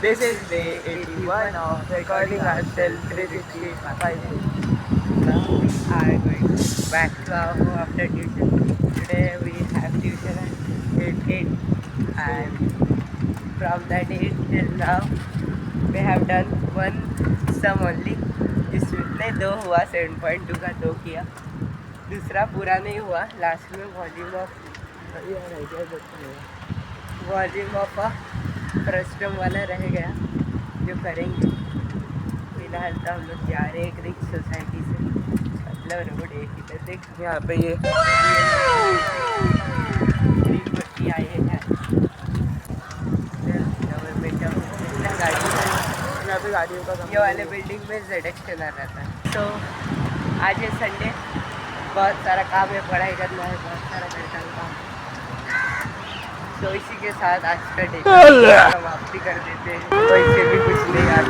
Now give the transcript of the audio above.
This is day 81 of recording ourselves 365 days. Now we are going back to our home after tuition. Today we have tuition at 8 and from that 8 till now we have done one sum only. जिसमें दो हुआ 7.2 का दो किया, दूसरा पूरा नहीं हुआ. लास्ट में वॉल्यूम ऑफ फ्रस्टम वाला रह गया जो करेंगे. फिलहाल तो हम लोग जा रहे हैं एक रिच सोसाइटी से, मतलब रोड एक इधर देख यहाँ पे ये ग्रीन बत्ती आई है गवर्नमेंट यहाँ पे गाड़ियों का. ये वाले बिल्डिंग में ZX चला रहता है. तो आज है संडे, बहुत सारा काम है, पढ़ाई करना है, बहुत सारा घर का काम. तो इसी के साथ आज का डे समाप्ति कर देते हैं. तो इससे भी कुछ नहीं, आज